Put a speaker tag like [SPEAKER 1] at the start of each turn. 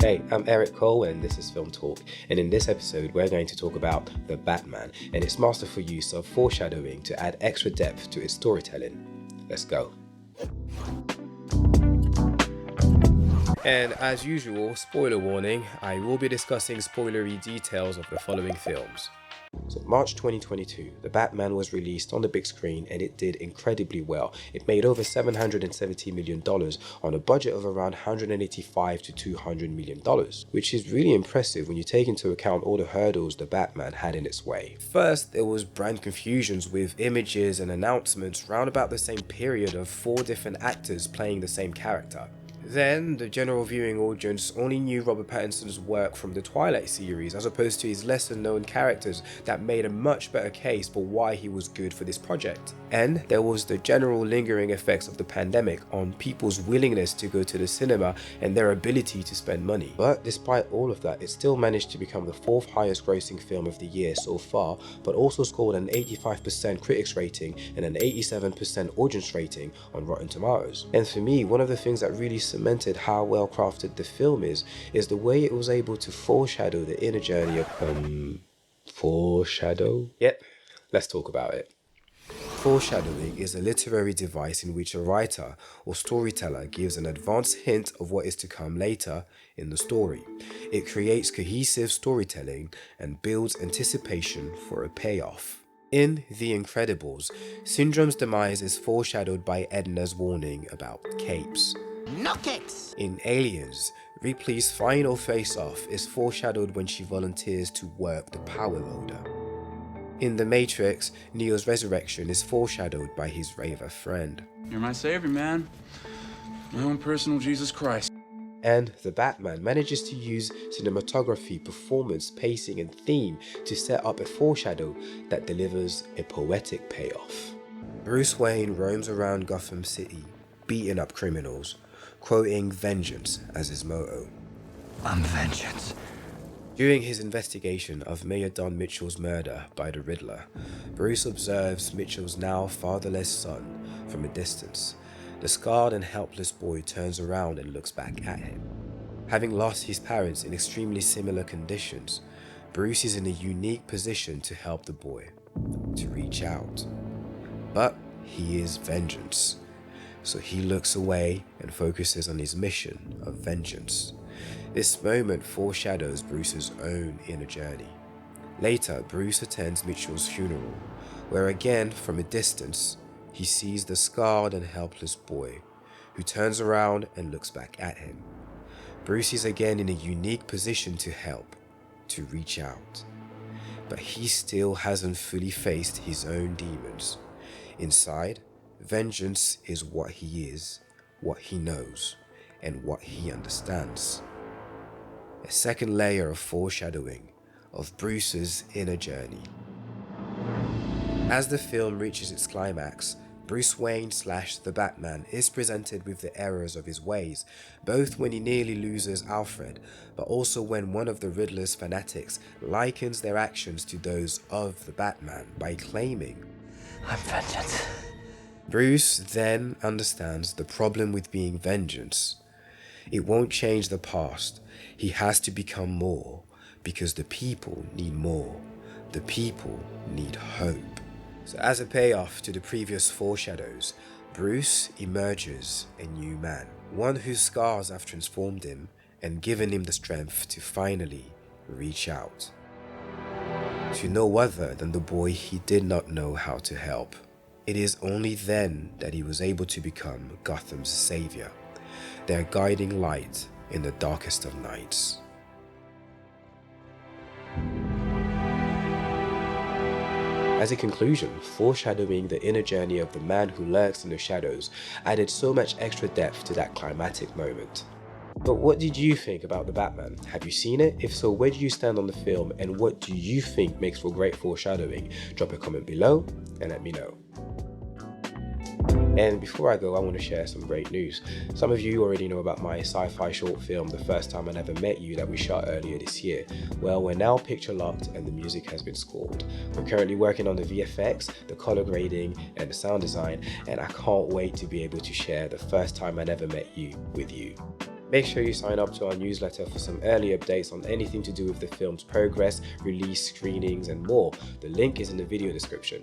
[SPEAKER 1] Hey, I'm Eric Cole and this is Film Talk, and in this episode we're going to talk about The Batman and its masterful use of foreshadowing to add extra depth to its storytelling. Let's go. And as usual, spoiler warning, I will be discussing spoilery details of the following films. So March 2022, The Batman was released on the big screen and it did incredibly well. It made over $770 million on a budget of around $185 to $200 million, which is really impressive when you take into account all the hurdles The Batman had in its way. First, there was brand confusions with images and announcements round about the same period of 4 different actors playing the same character. Then, the general viewing audience only knew Robert Pattinson's work from the Twilight series as opposed to his lesser known characters that made a much better case for why he was good for this project. And there was the general lingering effects of the pandemic on people's willingness to go to the cinema and their ability to spend money. But despite all of that, it still managed to become the 4th highest grossing film of the year so far, but also scored an 85% critics rating and an 87% audience rating on Rotten Tomatoes. And for me, one of the things that really cemented how well crafted the film is the way it was able to foreshadow the inner journey of foreshadow? Yep, let's talk about it. Foreshadowing is a literary device in which a writer or storyteller gives an advanced hint of what is to come later in the story. It creates cohesive storytelling and builds anticipation for a payoff. In The Incredibles, Syndrome's demise is foreshadowed by Edna's warning about capes.
[SPEAKER 2] No capes!
[SPEAKER 1] In Aliens, Ripley's final face-off is foreshadowed when she volunteers to work the power loader. In The Matrix, Neo's resurrection is foreshadowed by his raver friend.
[SPEAKER 3] You're my savior, man. My own personal Jesus Christ.
[SPEAKER 1] And The Batman manages to use cinematography, performance, pacing and theme to set up a foreshadow that delivers a poetic payoff. Bruce Wayne roams around Gotham City, beating up criminals, quoting vengeance as his motto.
[SPEAKER 2] I'm vengeance.
[SPEAKER 1] During his investigation of Mayor Don Mitchell's murder by the Riddler, Bruce observes Mitchell's now fatherless son from a distance. The scarred and helpless boy turns around and looks back at him. Having lost his parents in extremely similar conditions, Bruce is in a unique position to help the boy, to reach out. But he is vengeance. So he looks away and focuses on his mission of vengeance. This moment foreshadows Bruce's own inner journey. Later, Bruce attends Mitchell's funeral, where again, from a distance, he sees the scarred and helpless boy, who turns around and looks back at him. Bruce is again in a unique position to help, to reach out. But he still hasn't fully faced his own demons. Inside, vengeance is what he is, what he knows, and what he understands. A second layer of foreshadowing of Bruce's inner journey. As the film reaches its climax, Bruce Wayne / the Batman is presented with the errors of his ways, both when he nearly loses Alfred, but also when one of the Riddler's fanatics likens their actions to those of the Batman by claiming,
[SPEAKER 2] I'm vengeance.
[SPEAKER 1] Bruce then understands the problem with being vengeance. It won't change the past. He has to become more, because the people need more. The people need hope. So as a payoff to the previous foreshadows, Bruce emerges a new man, one whose scars have transformed him and given him the strength to finally reach out. To no other than the boy he did not know how to help. It is only then that he was able to become Gotham's savior, their guiding light in the darkest of nights. As a conclusion, foreshadowing the inner journey of the man who lurks in the shadows added so much extra depth to that climactic moment. But what did you think about The Batman? Have you seen it? If so, where do you stand on the film and what do you think makes for great foreshadowing? Drop a comment below and let me know. And before I go, I want to share some great news. Some of you already know about my sci-fi short film, The First Time I Never Met You, that we shot earlier this year. Well, we're now picture locked and the music has been scored. We're currently working on the VFX, the color grading and the sound design, and I can't wait to be able to share The First Time I Never Met You with you. Make sure you sign up to our newsletter for some early updates on anything to do with the film's progress, release, screenings and more. The link is in the video description.